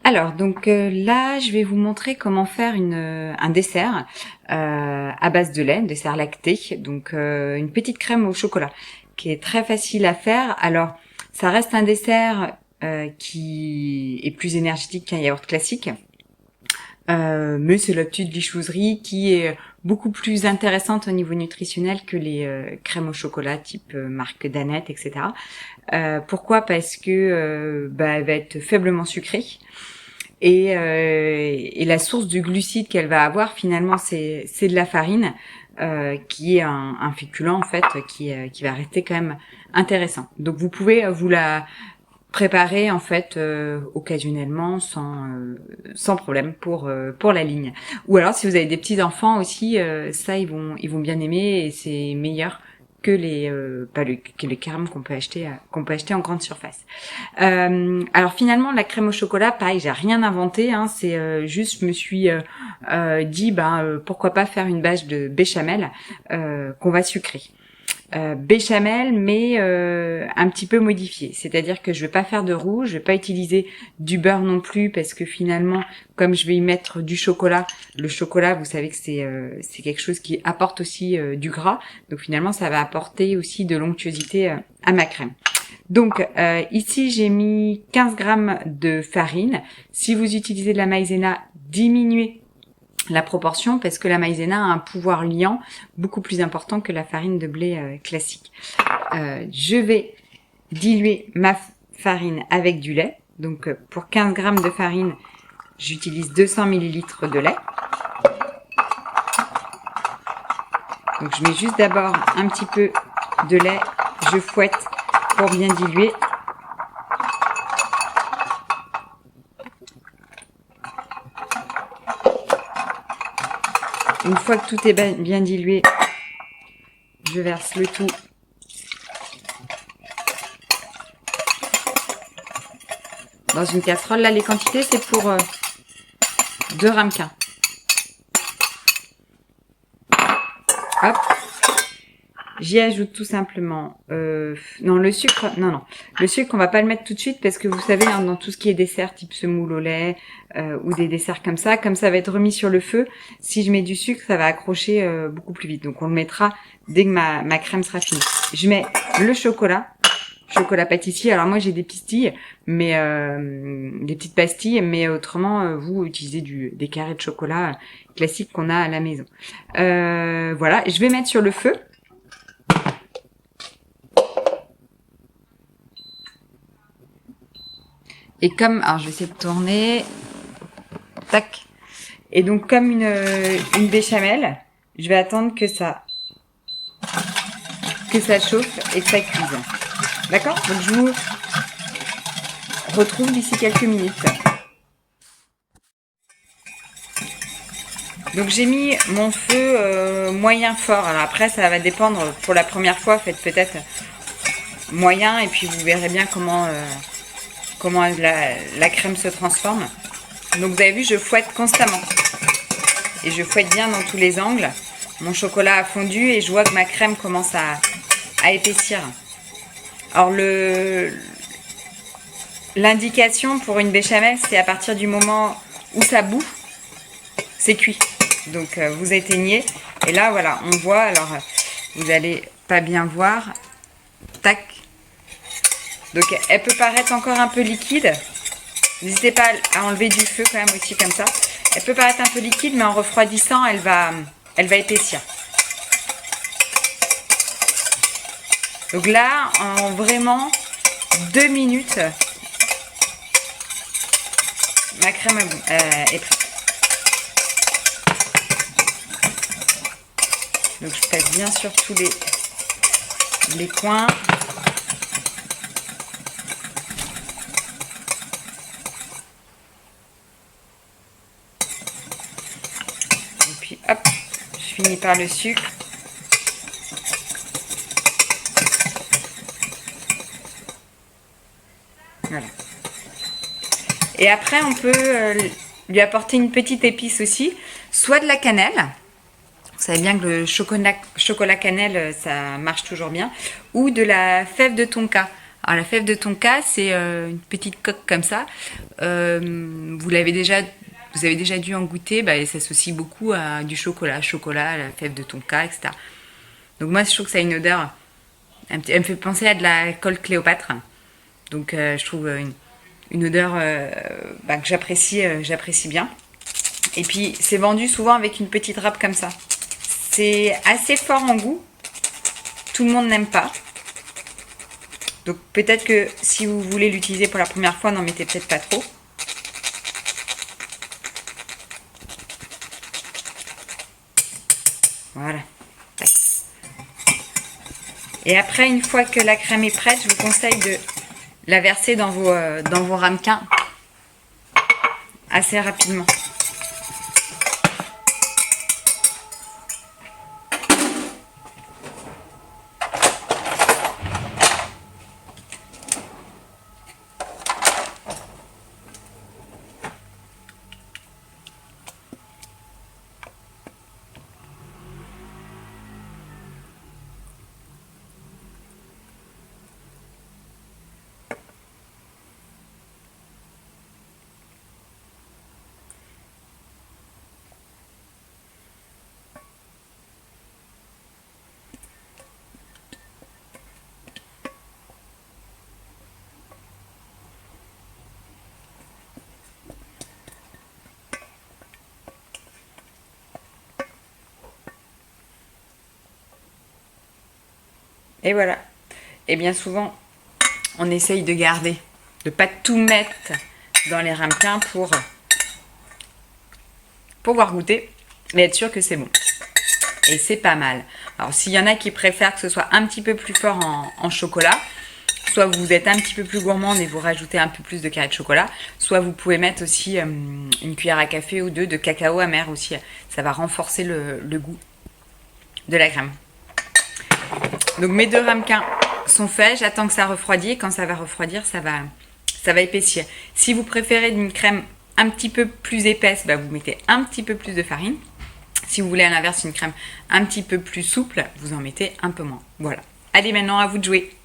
Alors, donc là, je vais vous montrer comment faire un dessert à base de lait, un dessert lacté. Donc, une petite crème au chocolat qui est très facile à faire. Alors, ça reste un dessert qui est plus énergétique qu'un yaourt classique. Mais c'est la petite vichouserie qui est beaucoup plus intéressante au niveau nutritionnel que les crèmes au chocolat type marque Danette, etc. Pourquoi? Parce que elle va être faiblement sucrée. Et la source du glucide qu'elle va avoir finalement c'est de la farine qui est un féculent en fait qui va rester quand même intéressant. Donc vous pouvez vous la préparer en fait occasionnellement sans problème pour la ligne. Ou alors si vous avez des petits enfants aussi ça ils vont bien aimer et c'est meilleur que que les crèmes qu'on peut acheter en grande surface. Alors finalement la crème au chocolat, pareil, j'ai rien inventé, hein, c'est juste je me suis dit pourquoi pas faire une bâche de béchamel qu'on va sucrer. Béchamel mais un petit peu modifié, c'est-à-dire que je vais pas faire de rouge, je vais pas utiliser du beurre non plus parce que finalement comme je vais y mettre du chocolat, le chocolat vous savez que c'est quelque chose qui apporte aussi du gras, donc finalement ça va apporter aussi de l'onctuosité à ma crème. Donc ici j'ai mis 15 grammes de farine. Si vous utilisez de la maïzena, diminuez la proportion parce que la maïzena a un pouvoir liant beaucoup plus important que la farine de blé classique. Je vais diluer ma farine avec du lait. Donc pour 15 grammes de farine, j'utilise 200 millilitres de lait. Donc je mets juste d'abord un petit peu de lait, je fouette pour bien diluer. Une fois que tout est bien dilué, je verse le tout dans une casserole. Là, les quantités, c'est pour 2 ramequins. Hop. J'y ajoute tout simplement... non, le sucre... Non. Le sucre, on va pas le mettre tout de suite parce que vous savez, hein, dans tout ce qui est dessert type semoule au lait ou des desserts comme ça va être remis sur le feu. Si je mets du sucre, ça va accrocher beaucoup plus vite. Donc, on le mettra dès que ma crème sera finie. Je mets le chocolat pâtissier. Alors moi, j'ai des pastilles, mais des petites pastilles, mais autrement, vous utilisez des carrés de chocolat classiques qu'on a à la maison. Voilà, je vais mettre sur le feu. Et alors je vais essayer de tourner, tac. Et donc comme une béchamel, je vais attendre que ça chauffe et que ça cuise. D'accord? Donc je vous retrouve d'ici quelques minutes. Donc j'ai mis mon feu moyen fort. Alors après ça va dépendre. Pour la première fois, faites peut-être moyen et puis vous verrez bien comment la crème se transforme. Donc vous avez vu, je fouette constamment. Et je fouette bien dans tous les angles. Mon chocolat a fondu et je vois que ma crème commence à épaissir. Alors l'indication pour une béchamel, c'est à partir du moment où ça bout, c'est cuit. Donc vous éteignez. Et là voilà, on voit, alors vous allez pas bien voir. Tac. Donc elle peut paraître encore un peu liquide. N'hésitez pas à enlever du feu quand même aussi comme ça. Elle peut paraître un peu liquide, mais en refroidissant, elle va épaissir. Donc là, en vraiment 2 minutes, ma crème est prête. Donc je passe bien sur tous les coins. Et puis hop, je finis par le sucre. Voilà. Et après, on peut lui apporter une petite épice aussi, soit de la cannelle. Vous savez bien que le chocolat cannelle, ça marche toujours bien. Ou de la fève de tonka. Alors la fève de tonka, c'est une petite coque comme ça. Vous avez déjà dû en goûter, bah, elle s'associe beaucoup à du chocolat, à la fève de tonka, etc. Donc moi je trouve que ça a une odeur, elle me fait penser à de la colle Cléopâtre. Donc je trouve une odeur bah, que j'apprécie bien. Et puis c'est vendu souvent avec une petite râpe comme ça. C'est assez fort en goût. Tout le monde n'aime pas. Donc peut-être que si vous voulez l'utiliser pour la première fois, n'en mettez peut-être pas trop. Voilà. Et après, une fois que la crème est prête, je vous conseille de la verser dans vos ramequins assez rapidement. Et voilà. Et bien souvent, on essaye de garder, de pas tout mettre dans les ramequins pour pouvoir goûter, mais être sûr que c'est bon. Et c'est pas mal. Alors s'il y en a qui préfèrent que ce soit un petit peu plus fort en chocolat, soit vous êtes un petit peu plus gourmande et vous rajoutez un peu plus de carré de chocolat, soit vous pouvez mettre aussi une cuillère à café ou deux de cacao amer aussi. Ça va renforcer le goût de la crème. Donc mes 2 ramequins sont faits, j'attends que ça refroidisse. Quand ça va refroidir, ça va épaissir. Si vous préférez une crème un petit peu plus épaisse, bah vous mettez un petit peu plus de farine. Si vous voulez à l'inverse une crème un petit peu plus souple, vous en mettez un peu moins. Voilà. Allez, maintenant à vous de jouer.